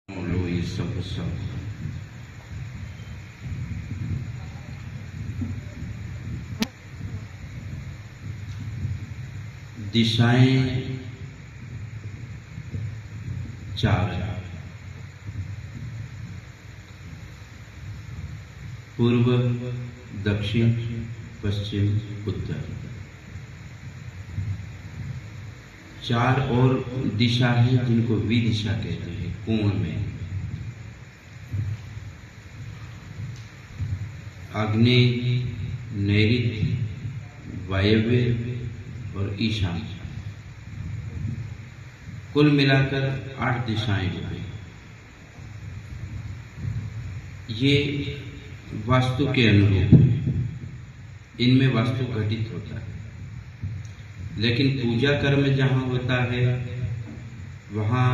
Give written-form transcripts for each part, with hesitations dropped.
लो ये सब दिशाएं चार: पूर्व, दक्षिण, पश्चिम, उत्तर। चार और दिशा है जिनको विदिशा कहते हैं। कोण में आग्नेय, नैऋत्य, वायव्य और ईशान्य, कुल मिलाकर 8 दिशाएं हो गई। ये वास्तु के अनुरूप है, इनमें वास्तु घटित होता है। लेकिन पूजा कर्म जहाँ होता है वहाँ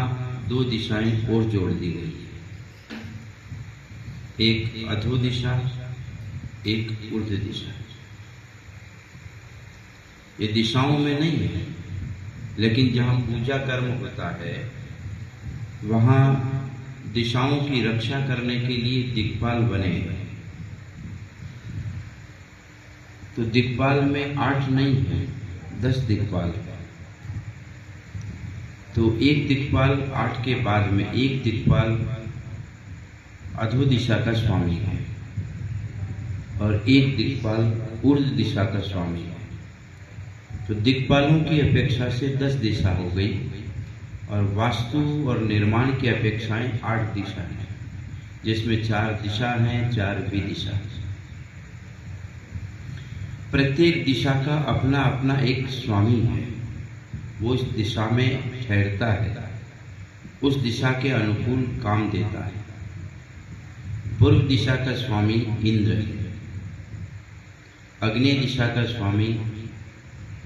2 दिशाएं और जोड़ दी गई है, एक अधो दिशा, एक ऊर्ध्व दिशा। ये दिशाओं में नहीं है, लेकिन जहाँ पूजा कर्म होता है वहाँ दिशाओं की रक्षा करने के लिए दिक्पाल बने हैं। तो दिक्पाल में 8 नहीं है, 10 दिक्पाल है। तो एक दिक्पाल 8 के बाद में एक दिक्पाल अधो दिशा का स्वामी है और एक दिक्पाल ऊर्ध्व दिशा का स्वामी है। तो दिक्पालों की अपेक्षा से 10 दिशा हो गई और वास्तु और निर्माण की अपेक्षाएं 8 दिशा हैं, जिसमें 4 दिशा हैं, 4 विदिशा। प्रत्येक दिशा का अपना अपना एक स्वामी है, वो इस दिशा में ठहरता है, उस दिशा के अनुकूल काम देता है। पूर्व दिशा का स्वामी इंद्र है, अग्नि दिशा का स्वामी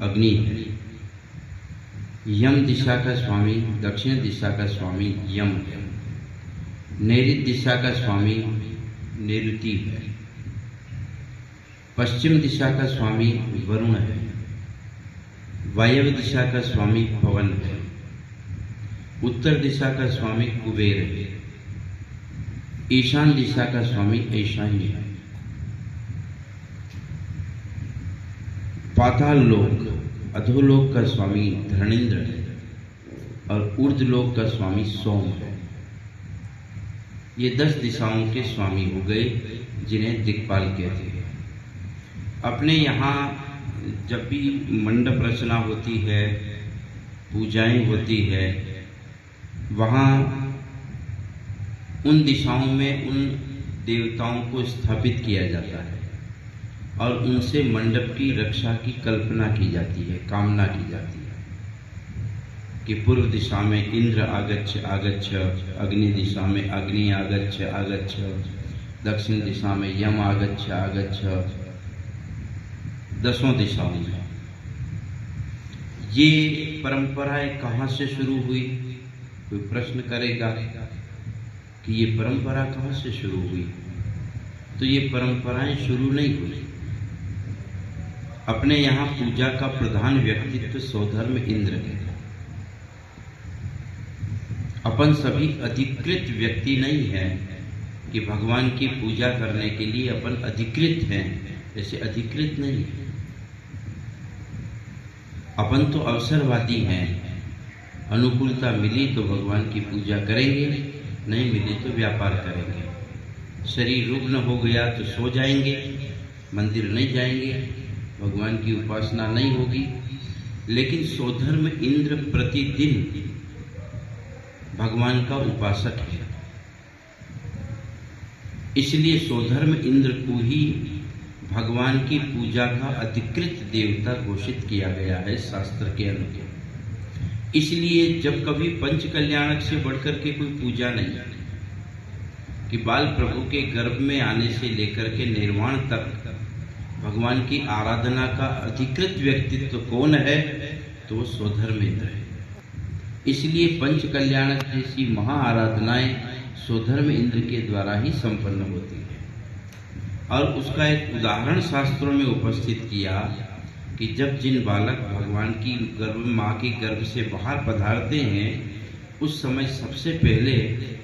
अग्नि है, यम दिशा का स्वामी, दक्षिण दिशा का स्वामी यम है, नैऋत्य दिशा का स्वामी नैऋति है, पश्चिम दिशा का स्वामी वरुण है, वायव्य दिशा का स्वामी पवन है, उत्तर दिशा का स्वामी कुबेर है, ईशान दिशा का स्वामी ईशान्य है। पाताल लोक, अधोलोक का स्वामी धरणेन्द्र है और ऊर्ध्वलोक का स्वामी सोम है। ये 10 दिशाओं के स्वामी हो गए, जिन्हें दिक्पाल कहते हैं। अपने यहाँ जब भी मंडप रचना होती है, पूजाएं होती है, वहाँ उन दिशाओं में उन देवताओं को स्थापित किया जाता है और उनसे मंडप की रक्षा की कल्पना की जाती है, कामना की जाती है कि पूर्व दिशा में इंद्र आगच्छ आगच्छ, अग्नि दिशा में अग्नि आगच्छ आगच्छ, दक्षिण दिशा में यम आगच्छ आगच्छ। 10 दिशाओं में ये परंपराएं कहाँ से शुरू हुई? कोई प्रश्न करेगा कि ये परंपरा कहाँ से शुरू हुई? तो ये परंपराएं शुरू नहीं हुई। अपने यहाँ पूजा का प्रधान व्यक्तित्व स्वधर्म इंद्र है। अपन सभी अधिकृत व्यक्ति नहीं है कि भगवान की पूजा करने के लिए अपन अधिकृत हैं, ऐसे अधिकृत नहीं है। अपन तो अवसरवादी हैं। अनुकूलता मिली तो भगवान की पूजा करेंगे, नहीं मिली तो व्यापार करेंगे। शरीर रुग्ण हो गया तो सो जाएंगे, मंदिर नहीं जाएंगे, भगवान की उपासना नहीं होगी। लेकिन स्वधर्म इंद्र प्रतिदिन भगवान का उपासक है, इसलिए स्वधर्म इंद्र को ही भगवान की पूजा का अधिकृत देवता घोषित किया गया है शास्त्र के अनुसार। इसलिए जब कभी पंच कल्याणक से बढ़कर के कोई पूजा नहीं है कि बाल प्रभु के गर्भ में आने से लेकर के निर्वाण तक भगवान की आराधना का अधिकृत व्यक्तित्व कौन है? तो वो स्वधर्म इंद्र है। इसलिए पंच कल्याणक जैसी महा आराधनाएं स्वधर्म इंद्र के द्वारा ही संपन्न होती है। और उसका एक उदाहरण शास्त्रों में उपस्थित किया कि जब जिन बालक भगवान की गर्भ, माँ के गर्भ से बाहर पधारते हैं, उस समय सबसे पहले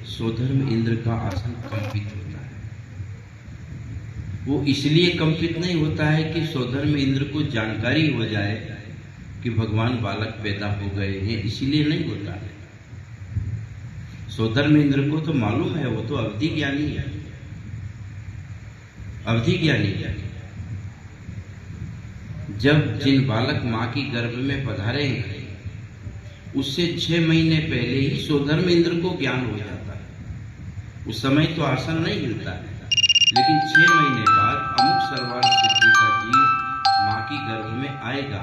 स्वधर्म इंद्र का आसन कंपित होता है। वो इसलिए कंपित नहीं होता है कि स्वधर्म इंद्र को जानकारी हो जाए कि भगवान बालक पैदा हो गए हैं, इसलिए नहीं होता है। स्वधर्म इंद्र को तो मालूम है, वो तो अवधि ज्ञानी है, अवधि ज्ञानी है। जब जिन बालक मां की गर्भ में पधारेंगे उससे 6 महीने पहले ही स्वधर्म इंद्र को ज्ञान हो जाता है। उस समय तो आसन नहीं हिलता है, लेकिन 6 महीने बाद अमुक सर्वार्थ सिद्धि का जीव मां की गर्भ में आएगा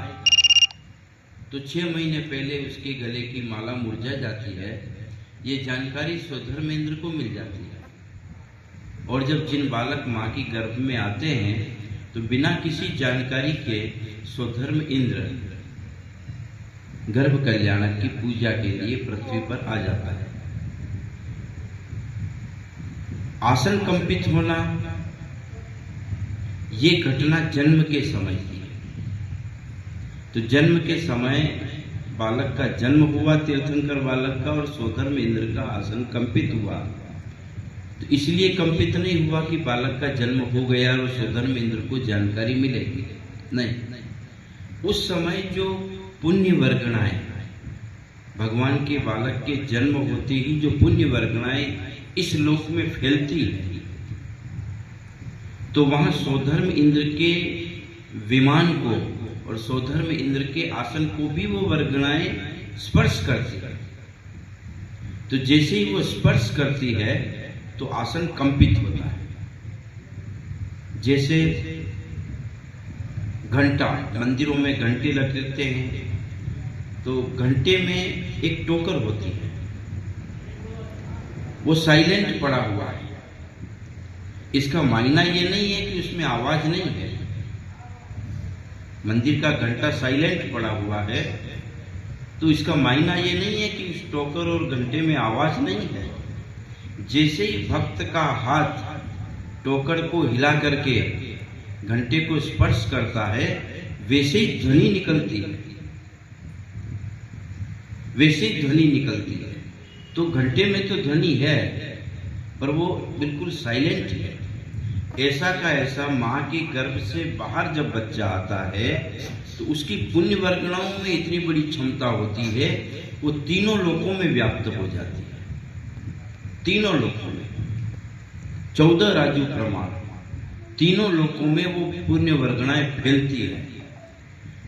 तो 6 महीने पहले उसके गले की माला मुरझा जाती है, ये जानकारी स्वधर्म इंद्र को मिल जाती है। और जब जिन बालक मां की गर्भ में आते हैं तो बिना किसी जानकारी के स्वधर्म इंद्र गर्भ कल्याणक की पूजा के लिए पृथ्वी पर आ जाता है। आसन कंपित होना ये घटना जन्म के समय की है। तो जन्म के समय बालक का जन्म हुआ, तीर्थंकर बालक का, और स्वधर्म इंद्र का आसन कंपित हुआ। तो इसलिए कंपित नहीं हुआ कि बालक का जन्म हो गया और स्वधर्म इंद्र को जानकारी मिलेगी, नहीं। उस समय जो पुण्य वर्गणाएं, भगवान के बालक के जन्म होते ही जो पुण्य वर्गणाएं इस लोक में फैलती है, तो वहां स्वधर्म इंद्र के विमान को और स्वधर्म इंद्र के आसन को भी वो वर्गणाएं स्पर्श करती है। तो जैसे ही वो स्पर्श करती है तो आसन कंपित होता है। जैसे घंटा, मंदिरों में घंटे लगते हैं तो घंटे में एक टोकर होती है, वो साइलेंट पड़ा हुआ है। इसका मायना ये नहीं है कि उसमें आवाज नहीं है। मंदिर का घंटा साइलेंट पड़ा हुआ है तो इसका मायना ये नहीं है कि उस टोकर और घंटे में आवाज नहीं है। जैसे ही भक्त का हाथ टोकर को हिला करके घंटे को स्पर्श करता है वैसे ही ध्वनि निकलती है, वैसे ही ध्वनि निकलती है। तो घंटे में तो ध्वनि है पर वो बिल्कुल साइलेंट है। ऐसा का ऐसा मां के गर्भ से बाहर जब बच्चा आता है तो उसकी पुण्य वर्गणाओं में इतनी बड़ी क्षमता होती है, वो तीनों लोकों में व्याप्त हो जाती है। तीनों लोकों में 14 राजू प्रमाण, तीनों लोकों में वो पुण्य वर्गणाएं फैलती है।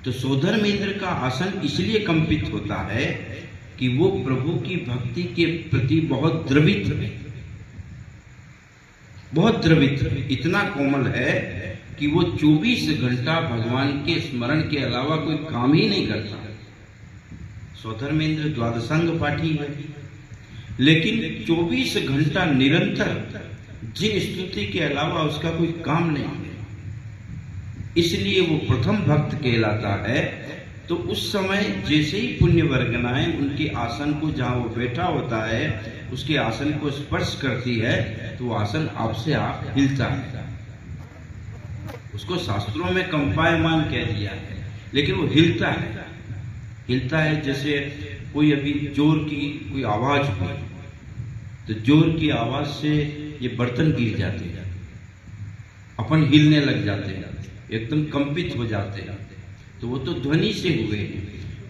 तो स्वधर्म इंद्र का आसन इसलिए कंपित होता है कि वो प्रभु की भक्ति के प्रति बहुत द्रवित है, बहुत द्रवित, इतना कोमल है कि वो 24 घंटा भगवान के स्मरण के अलावा कोई काम ही नहीं करता। स्वधर्म इंद्र द्वादशांग पाठी है, लेकिन 24 घंटा निरंतर जिन स्तुति के अलावा उसका कोई काम नहीं है, इसलिए वो प्रथम भक्त कहलाता है। तो उस समय जैसे ही पुण्य वर्गनाएं उनके आसन को, जहां वो बैठा होता है, उसके आसन को स्पर्श करती है तो वो आसन आपसे आप हिलता है। उसको शास्त्रों में कंपायमान कह दिया है, लेकिन वो हिलता है। हिलता है जैसे कोई अभी जोर की कोई आवाज हुई तो जोर की आवाज से ये बर्तन गिर जाते हैं, अपन हिलने लग जाते हैं, एकदम कंपित हो जाते हैं, तो वो तो ध्वनि से हुए हैं।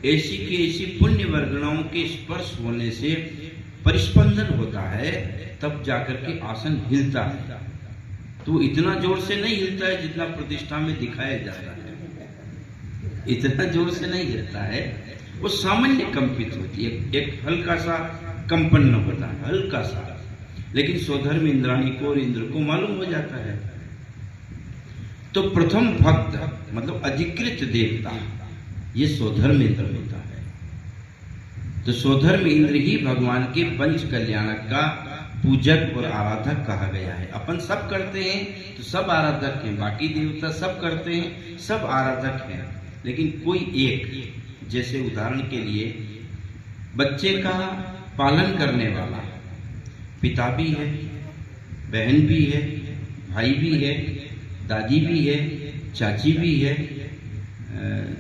ऐसी की ऐसी पुण्य वर्गणाओं के स्पर्श होने से परिस्पंदन होता है, तब जाकर के आसन हिलता है। तो इतना जोर से नहीं हिलता है जितना प्रतिष्ठा में दिखाया जाता है, इतना जोर से नहीं हिलता है, वो सामान्य कंपित होती है, एक हल्का सा कंपन होता है, हल्का सा। लेकिन स्वधर्म इंद्राणी को और इंद्र को मालूम हो जाता है। तो प्रथम भक्त मतलब अधिकृत देवता ये स्वधर्म इंद्र होता है। तो स्वधर्म इंद्र ही भगवान के पंच कल्याणक का पूजक और आराधक कहा गया है। अपन सब करते हैं तो सब आराधक हैं, बाकी देवता सब करते हैं, सब आराधक हैं, लेकिन कोई एक, जैसे उदाहरण के लिए बच्चे का पालन करने वाला पिता भी है, बहन भी है, भाई भी है, दादी भी है, चाची भी है,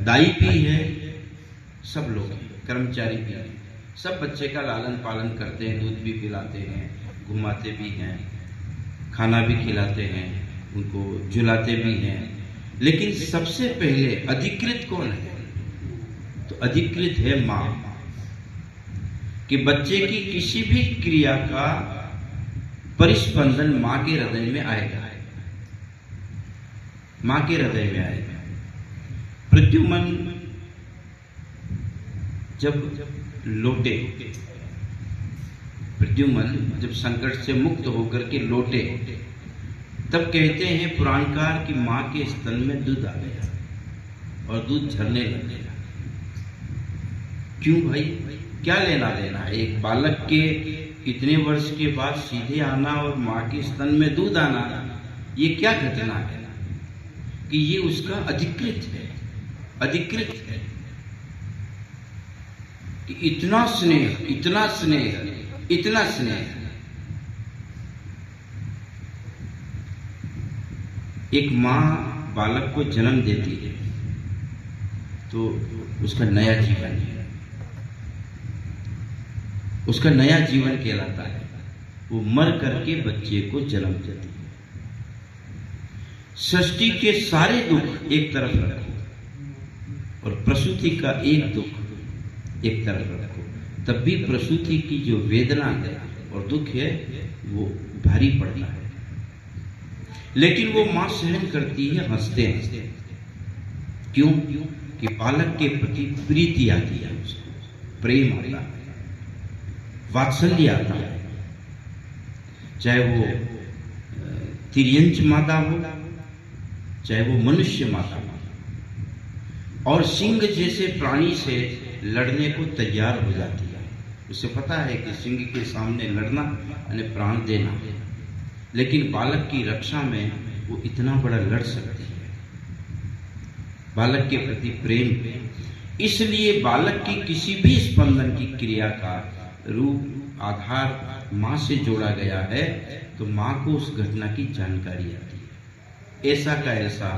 दाई भी है, सब लोग हैं, कर्मचारी भी हैं, सब बच्चे का लालन पालन करते हैं, दूध भी पिलाते हैं, घुमाते भी हैं, खाना भी खिलाते हैं, उनको झुलाते भी हैं। लेकिन सबसे पहले अधिकृत कौन है? तो अधिकृत है माँ। कि बच्चे की किसी भी क्रिया का परिस्पंदन माँ के हृदय में आएगा, माँ के हृदय में आएगा। प्रद्युम्न जब लौटे, प्रद्युम्न जब संकट से मुक्त होकर के लौटे, तब कहते हैं पुराणकार की माँ के स्तन में दूध आ गया और दूध झरने लग गया। क्यों भाई, क्या लेना देना है? एक बालक के इतने वर्ष के बाद सीधे आना और माँ के स्तन में दूध आना, ये क्या घटना है? कि ये उसका अधिकृत है, अधिकृत है। कि इतना स्नेह, इतना स्नेह, इतना स्नेह। एक माँ बालक को जन्म देती है तो उसका नया जीवन है, उसका नया जीवन कहलाता है। वो मर करके बच्चे को जन्म देती है। सृष्टि के सारे दुख एक तरफ रखो और प्रसूति का एक दुख एक तरफ रखो, तब भी प्रसूति की जो वेदना है और दुख है वो भारी पड़ता है। लेकिन वो मां सहन करती है हंसते हंसते। क्यों? कि बालक के प्रति प्रीति आती है, उसको प्रेम आता है, वात्सल्य आता है। चाहे वो तिर्यंच माता हो, चाहे वो मनुष्य माता हो, और सिंह जैसे प्राणी से लड़ने को तैयार हो जाती है। उसे पता है कि सिंह के सामने लड़ना यानी प्राण देना, लेकिन बालक की रक्षा में वो इतना बड़ा लड़ सकती है। बालक के प्रति प्रेम। इसलिए बालक की किसी भी स्पंदन की क्रिया का रूप आधार माँ से जोड़ा गया है, तो माँ को उस घटना की जानकारी आती है। ऐसा का ऐसा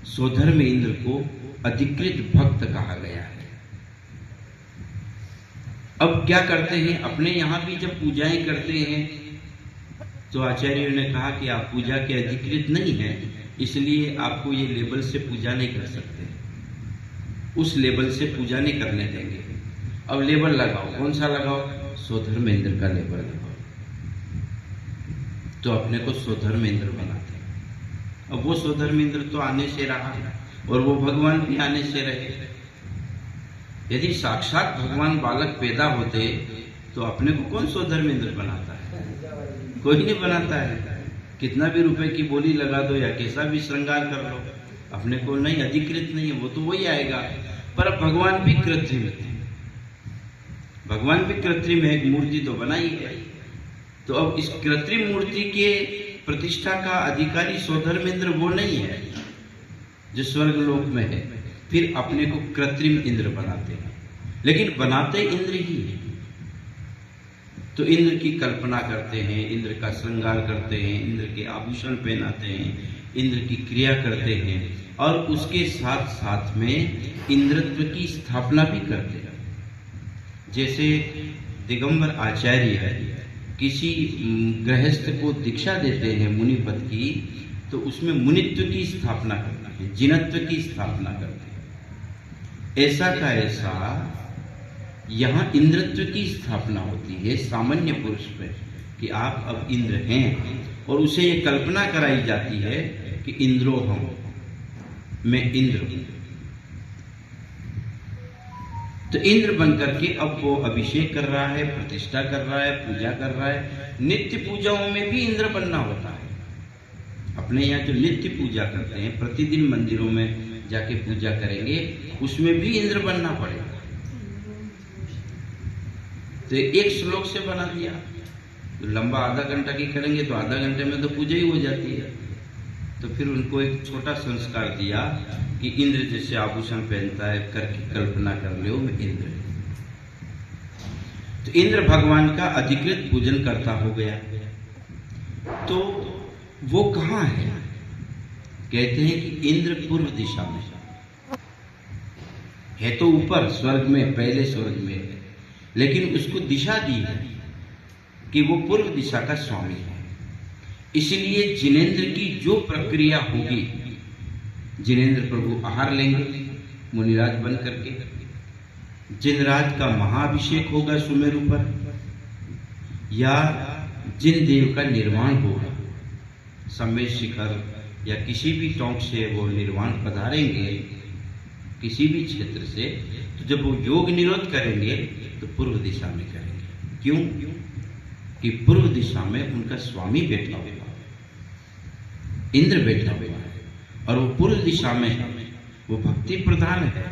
स्वधर्म इंद्र को अधिकृत भक्त कहा गया है। अब क्या करते हैं? अपने यहाँ भी जब पूजाएं करते हैं तो आचार्यों ने कहा कि आप पूजा के अधिकृत नहीं है, इसलिए आपको ये लेबल से पूजा नहीं कर सकते, उस लेबल से पूजा नहीं करने देंगे। अब लेबल लगाओ, कौन सा लगाओ? स्वधर्मेंद्र का लेबल लगाओ। तो अपने को स्वधर्मेंद्र बनाते हैं। अब वो स्वधर्मेंद्र तो आने से रहा और वो भगवान भी आने से रहे। यदि साक्षात भगवान बालक पैदा होते तो अपने को कौन स्वधर्मेंद्र बनाता है? कोई नहीं बनाता है। कितना भी रुपए की बोली लगा दो या कैसा भी श्रृंगार कर लो, अपने को नहीं, अधिकृत नहीं है, वो तो वही आएगा। पर भगवान भी कृत्रिम है, भगवान भी कृत्रिम है, एक मूर्ति तो बनाई है। तो अब इस कृत्रिम मूर्ति के प्रतिष्ठा का अधिकारी स्वधर्मेंद्र वो नहीं है जो स्वर्ग लोक में है। फिर अपने को कृत्रिम इंद्र बनाते हैं, लेकिन बनाते इंद्र ही है। तो इंद्र की कल्पना करते हैं, इंद्र का श्रृंगार करते हैं, इंद्र के आभूषण पहनाते हैं, इंद्र की क्रिया करते हैं, और उसके साथ साथ में इंद्रत्व की स्थापना भी करते हैं। जैसे दिगंबर आचार्य है, किसी गृहस्थ को दीक्षा देते हैं मुनि पद की, तो उसमें मुनित्व की स्थापना करते हैं, जिनत्व की स्थापना करते हैं। ऐसा का ऐसा यहाँ इंद्रत्व की स्थापना होती है सामान्य पुरुष पे, कि आप अब इंद्र हैं, और उसे ये कल्पना कराई जाती है कि इंद्रो हम, मैं इंद्र हूं। तो इंद्र बनकर के अब वो अभिषेक कर रहा है, प्रतिष्ठा कर रहा है, पूजा कर रहा है। नित्य पूजाओं में भी इंद्र बनना होता है। अपने यहाँ जो नित्य पूजा करते हैं, प्रतिदिन मंदिरों में जाके पूजा करेंगे, उसमें भी इंद्र बनना पड़ेगा। तो एक श्लोक से बना दिया, तो लंबा आधा घंटा की करेंगे तो आधा घंटे में तो पूजा ही हो जाती है। तो फिर उनको एक छोटा संस्कार दिया कि इंद्र जैसे आभूषण पहनता है, करके कल्पना कर लो मैं इंद्र। तो इंद्र भगवान का अधिकृत पूजन करता हो गया। तो वो कहाँ है? कहते हैं कि इंद्र पूर्व दिशा में है, तो ऊपर स्वर्ग में, पहले स्वर्ग में है। लेकिन उसको दिशा दी है कि वो पूर्व दिशा का स्वामी है। इसलिए जिनेंद्र की जो प्रक्रिया होगी, जिनेंद्र प्रभु आहार लेंगे मुनिराज बन करके, जिनराज का महाअभिषेक होगा सुमेरु पर, या जिन देव का निर्वाण होगा सम्मेद शिखर या किसी भी टोंक से वो निर्वाण पधारेंगे किसी भी क्षेत्र से, तो जब वो योग निरोध करेंगे तो पूर्व दिशा में करेंगे। क्यों? कि पूर्व दिशा में उनका स्वामी बैठा हुआ, इंद्र बैठा हुआ है, और वो पूर्व दिशा में है, वो भक्ति प्रधान है,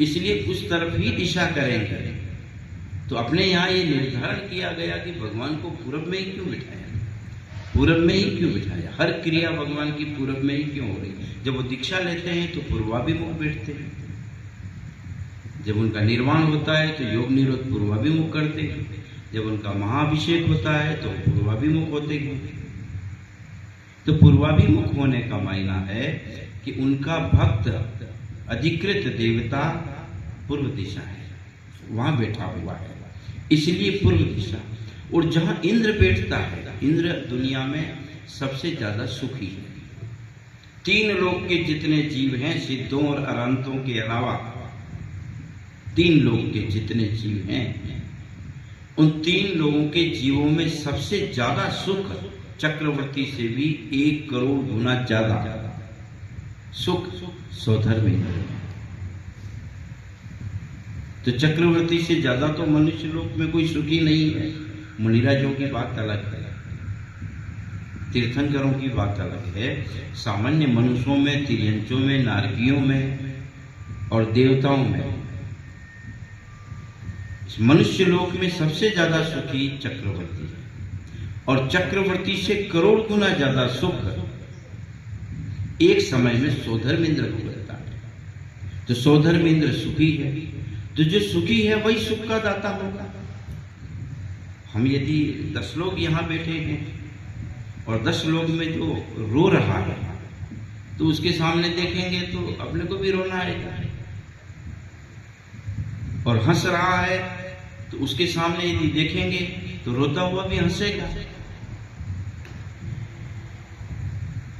इसलिए उस तरफ ही दिशा करेंगे। तो अपने यहाँ ये निर्धारण किया गया कि भगवान को पूर्व में ही क्यों बिठाया, पूर्व में ही क्यों बिठाया, हर क्रिया भगवान की पूर्व में ही क्यों हो रही है। जब वो दीक्षा लेते हैं तो पूर्वाभिमुख बैठते हैं, जब उनका निर्वाण होता है तो योग निरोध पूर्वाभिमुख करते हैं, जब उनका महाअभिषेक होता है तो पूर्वाभिमुख होते हैं। तो पूर्वाभिमुख होने का मायना है कि उनका भक्त अधिकृत देवता पूर्व दिशा है, वहां बैठा हुआ है, इसलिए पूर्व दिशा। और जहां इंद्र बैठता है, इंद्र दुनिया में सबसे ज्यादा सुखी है। तीन लोक के जितने जीव हैं, सिद्धों और अनंतों के अलावा तीन लोक के जितने जीव हैं, उन तीन लोगों के जीवों में सबसे ज्यादा सुख चक्रवर्ती से भी 1 करोड़ गुना ज्यादा सुख सौधर्म इंद्र में। तो चक्रवर्ती से ज्यादा तो मनुष्य लोक में कोई सुखी नहीं है। मुनिराजों की बात अलग है, तीर्थंकरों की बात अलग है, सामान्य मनुष्यों में, तिर्यंचों में, नारकियों में और देवताओं में, मनुष्य लोक में सबसे ज्यादा सुखी चक्रवर्ती है। और चक्रवर्ती से करोड़ गुना ज्यादा सुख एक समय में सौधर्म इंद्र को मिलता है। तो सौधर्म इंद्र सुखी है, तो जो सुखी है वही सुख का दाता होगा। हम यदि 10 लोग यहाँ बैठे हैं और 10 लोग में जो रो रहा है, तो उसके सामने देखेंगे तो अपने को भी रोना आएगा, और हंस रहा है तो उसके सामने यदि देखेंगे तो रोता हुआ भी हंसेगा,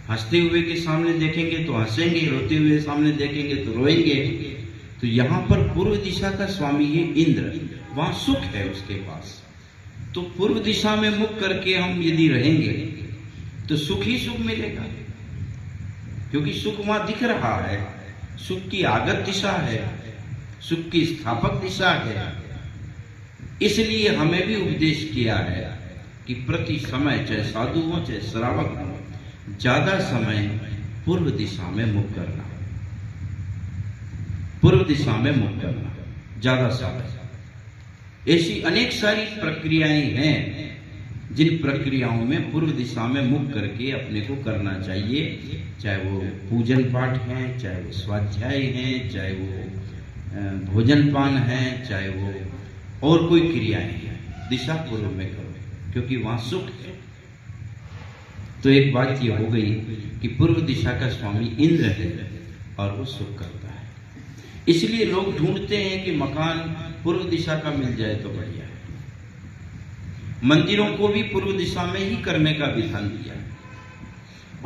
हंसते हुए के सामने देखेंगे तो हंसेंगे, रोते हुए सामने देखेंगे तो रोएंगे। तो यहाँ पर पूर्व दिशा का स्वामी है इंद्र, वहां सुख है उसके पास। तो पूर्व दिशा में मुख करके हम यदि रहेंगे तो सुख ही सुख मिलेगा, क्योंकि सुख वहां दिख रहा है, सुख की आगत दिशा है, सुख की स्थापक दिशा है। इसलिए हमें भी उपदेश किया है कि प्रति समय, चाहे साधु हो चाहे श्रावक हो, ज्यादा समय पूर्व दिशा में मुख करना, पूर्व दिशा में मुख करना ज्यादा समय। ऐसी अनेक सारी प्रक्रियाएं हैं जिन प्रक्रियाओं में पूर्व दिशा में मुख करके अपने को करना चाहिए, चाहे वो पूजन पाठ है, चाहे वो स्वाध्याय है, चाहे वो भोजन पान है, चाहे वो और कोई क्रियाएं हैं, दिशा पूर्व में करो, क्योंकि वहां सुख है। तो एक बात ये हो गई कि पूर्व दिशा का स्वामी इंद्र है और वो सुख करता है। इसलिए लोग ढूंढते हैं कि मकान पूर्व दिशा का मिल जाए तो बढ़िया है। मंदिरों को भी पूर्व दिशा में ही करने का विधान दिया है।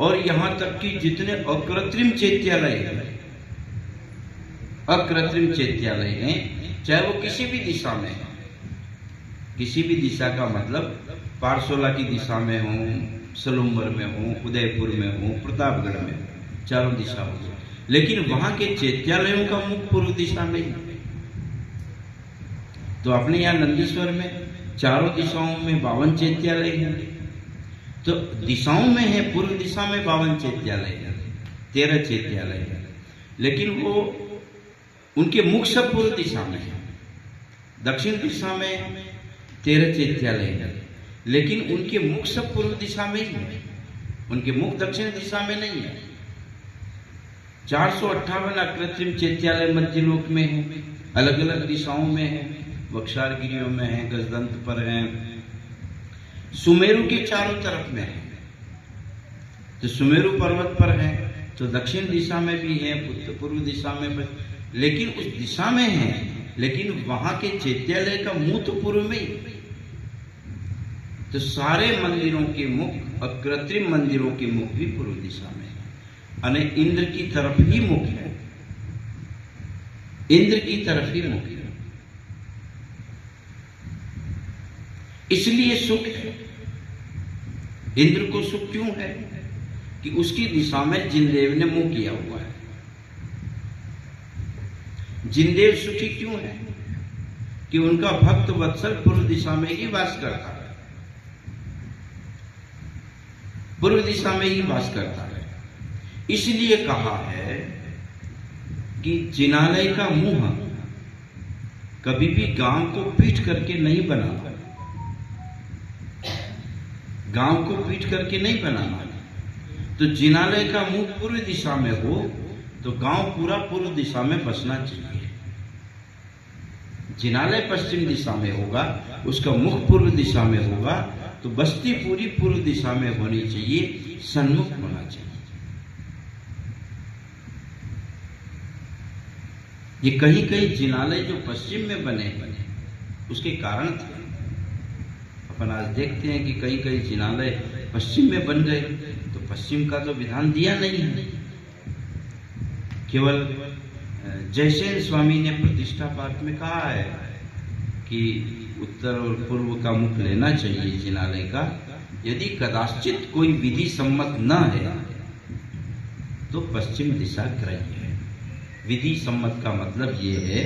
और यहां तक कि जितने अकृत्रिम चैत्यालय हैं, अकृत्रिम चैत्यालय हैं, चाहे वो किसी भी दिशा में है, किसी भी दिशा का मतलब पारसोला की दिशा में हो, सलूम्बर में हो, उदयपुर में हो, प्रतापगढ़ में हो, चारों दिशा हो, लेकिन वहां के चैत्यालयों का मुख पूर्व दिशा में ही। तो अपने यहाँ नंदीश्वर में चारों दिशाओं में 52 चैत्यालय हैं। तो दिशाओं में है, पूर्व दिशा में 52 चैत्यालय है, 13 चैत्यालय है, लेकिन वो उनके मुख सब पूर्व दिशा में है। दक्षिण दिशा में 13 चैत्यालय है, लेकिन उनके मुख सब पूर्व दिशा में ही है, उनके मुख दक्षिण दिशा में नहीं है। 458 अकृत्रिम चैत्यालय मध्यलोक में है, अलग अलग दिशाओं में है, वक्षारगिरियों में है, गजदंत पर है, सुमेरु के चारों तरफ में है। तो सुमेरु पर्वत पर है तो दक्षिण दिशा में भी है, पूर्व दिशा में भी, लेकिन उस दिशा में है लेकिन वहां के चैत्यालय का मुंह तो पूर्व में ही, तो सारे मंदिरों के मुख और कृत्रिम मंदिरों के मुख भी पूर्व दिशा में है, यानी इंद्र की तरफ ही मुख है, इंद्र की तरफ ही मुख है। इसलिए सुख है। इंद्र को सुख क्यों है? कि उसकी दिशा में जिनदेव ने मुंह किया हुआ है। जिनदेव सुखी क्यों है? कि उनका भक्त वत्सल पूर्व दिशा में ही वास करता है, पूर्व दिशा में ही वास करता है। इसलिए कहा है कि जिनालय का मुंह कभी भी गांव को पीट करके नहीं बनाना, गांव को पीट करके नहीं बनाना। तो जिनालय का मुंह पूर्व दिशा में हो तो गांव पूरा पूर्व दिशा में बसना चाहिए। जिनालय पश्चिम दिशा में होगा, उसका मुख पूर्व दिशा में होगा, तो बस्ती पूरी पूर्व दिशा में होनी चाहिए, सन्मुख होना चाहिए। ये कहीं कहीं जिनालय जो पश्चिम में बने उसके कारण थे। अपन आज देखते हैं कि कई कई जिनालय पश्चिम में बन गए, तो पश्चिम का तो विधान दिया नहीं है। केवल जयसेन स्वामी ने प्रतिष्ठा पाठ में कहा है कि उत्तर और पूर्व का मुख लेना चाहिए जिनालय का। यदि कदाचित कोई विधि सम्मत न है तो पश्चिम दिशा ग्राह्य है। विधि सम्मत का मतलब ये है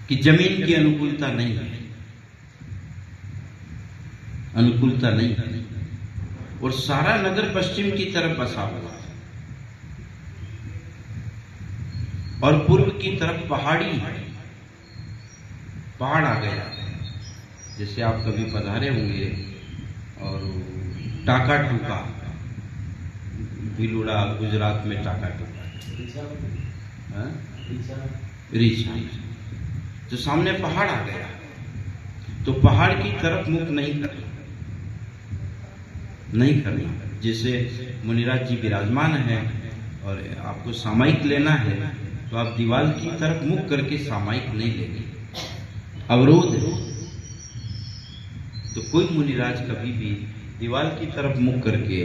कि जमीन की अनुकूलता नहीं है, अनुकूलता नहीं है, और सारा नगर पश्चिम की तरफ बसा हुआ है और पूर्व की तरफ पहाड़ी है, पहाड़ आ गया। जैसे आप कभी पधारे होंगे और टाका टूका, भिलुड़ा गुजरात में टाका टूका, रीछा, तो सामने पहाड़ आ गया, तो पहाड़ की तरफ मुख नहीं करना, नहीं करना। जैसे मुनिराज जी विराजमान है और आपको सामायिक लेना है तो आप दीवार की तरफ मुख करके सामायिक नहीं लेंगे, अवरोध है। तो कोई मुनिराज कभी भी दीवार की तरफ मुख करके,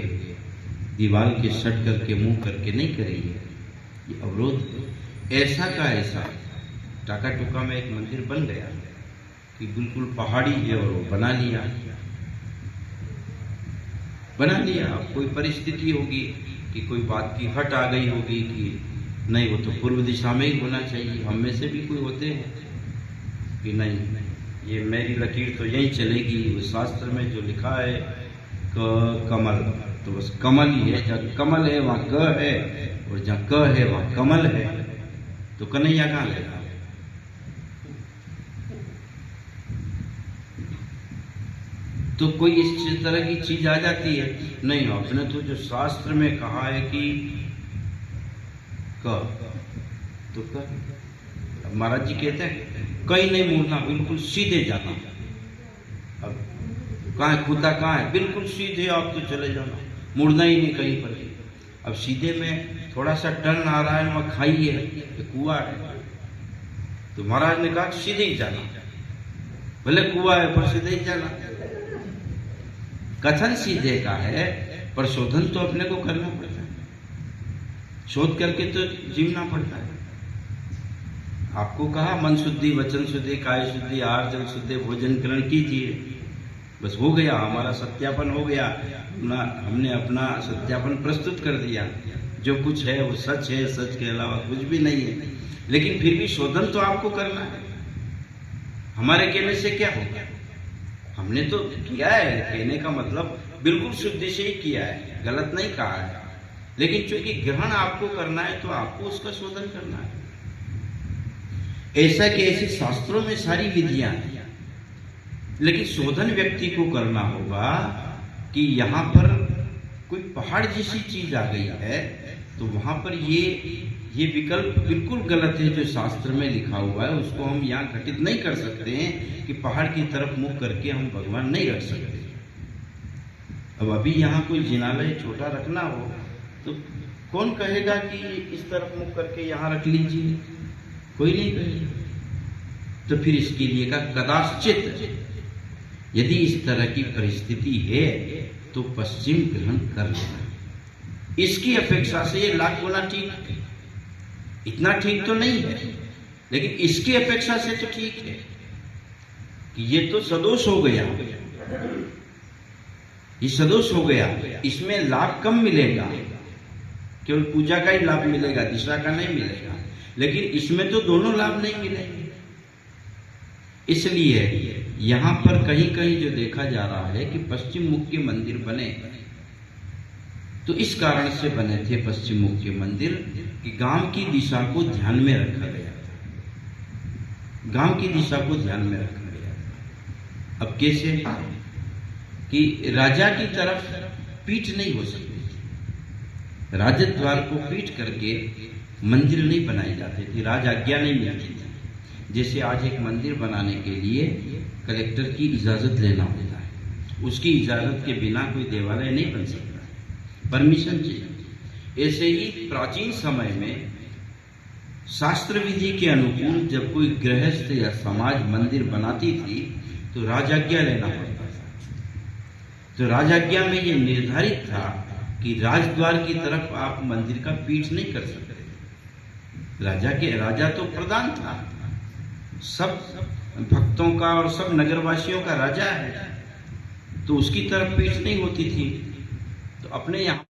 दीवार के सट करके मुंह करके नहीं करेंगे, ये अवरोध है। ऐसा का ऐसा टाका टुका में एक मंदिर बन गया कि बिल्कुल पहाड़ी है और वो बना लिया। अब कोई परिस्थिति होगी कि कोई बात की हट आ गई होगी कि नहीं वो तो पूर्व दिशा में ही होना चाहिए। हम में से भी कोई होते हैं कि नहीं, ये मेरी लकीर तो यहीं चलेगी, उस शास्त्र में जो लिखा है कमल, तो बस कमल ही है, जहाँ कमल है वहाँ क है, और जहाँ क है वहाँ कमल है, तो कन्हैया कहाँ लेगा? तो कोई इस तरह की चीज आ जाती है, नहीं आपने तो जो शास्त्र में कहा है कि क, तो क, महाराज जी कहते हैं कहीं नहीं मुड़ना, बिल्कुल सीधे जाना। अब कहाँ है खुदा, कहाँ है? बिल्कुल सीधे आप तो चले जाना, मुड़ना ही नहीं कहीं पर। अब सीधे में थोड़ा सा टर्न आ रहा है, वहाँ खाई है, कुआं है, तो महाराज ने कहा सीधे ही जाना, भले कुआं है पर सीधे ही जाना। कथन सीधे का है पर शोधन तो अपने को करना पड़ता है, शोध करके तो जीवना पड़ता है। आपको कहा मन शुद्धि, वचन शुद्धि, काय शुद्धि, आहार जल शुद्धि, भोजन ग्रहण कीजिए, बस हो गया, हमारा सत्यापन हो गया, हमने अपना सत्यापन प्रस्तुत कर दिया। जो कुछ है वो सच है, सच के अलावा कुछ भी नहीं है। लेकिन फिर भी शोधन तो आपको करना है, हमारे कहने से क्या होगा? हमने तो किया है, कहने का मतलब बिल्कुल शुद्धि से ही किया है, गलत नहीं कहा है। लेकिन चूंकि ग्रहण आपको करना है तो आपको उसका शोधन करना है। ऐसा कि ऐसे शास्त्रों में सारी विधियां हैं, लेकिन शोधन व्यक्ति को करना होगा कि यहाँ पर कोई पहाड़ जैसी चीज आ गई है, तो वहां पर ये विकल्प बिल्कुल गलत है जो शास्त्र में लिखा हुआ है, उसको हम यहाँ घटित नहीं कर सकते हैं कि पहाड़ की तरफ मुख करके हम भगवान नहीं रख सकते। अब अभी यहाँ कोई जिनालय छोटा रखना हो तो कौन कहेगा कि इस तरफ मुख करके यहाँ रख लीजिए? कोई नहीं कहेगा। तो फिर इसके लिए का कदाचित यदि इस तरह की परिस्थिति है तो पश्चिम ग्रहण कर लेना। इसकी अपेक्षा से ये लाख गुना ठीक है। इतना ठीक तो नहीं है, लेकिन इसकी अपेक्षा से तो ठीक है कि ये तो सदोष हो गया, ये सदोष हो गया। इसमें लाभ कम मिलेगा, केवल पूजा का ही लाभ मिलेगा, दूसरा का नहीं मिलेगा। लेकिन इसमें तो दोनों लाभ नहीं मिलेंगे। इसलिए यहां पर कहीं कहीं जो देखा जा रहा है कि पश्चिम मुख के मंदिर बने, तो इस कारण से बने थे पश्चिम मुख के मंदिर कि गांव की दिशा को ध्यान में रखा गया था। गांव की दिशा को ध्यान में रखा गया था। अब कैसे कि राजा की तरफ पीठ नहीं हो सकती थी। राजद्वार को पीठ करके मंदिर नहीं बनाए जाते थे, राज आज्ञा नहीं मिलती थी। जैसे आज एक मंदिर बनाने के लिए कलेक्टर की इजाजत लेना होता है, उसकी इजाजत के बिना कोई देवालय नहीं बन सकता, परमिशन चाहिए। ऐसे ही प्राचीन समय में शास्त्र विधि के अनुकूल जब कोई गृहस्थ या समाज मंदिर बनाती थी तो राजाज्ञा लेना पड़ता था। तो राजाज्ञा में ये निर्धारित था कि राजद्वार की तरफ आप मंदिर का पीठ नहीं कर सकते। राजा तो प्रधान था, सब भक्तों का और सब नगरवासियों का राजा है, तो उसकी तरफ पीठ नहीं होती थी। तो अपने यहाँ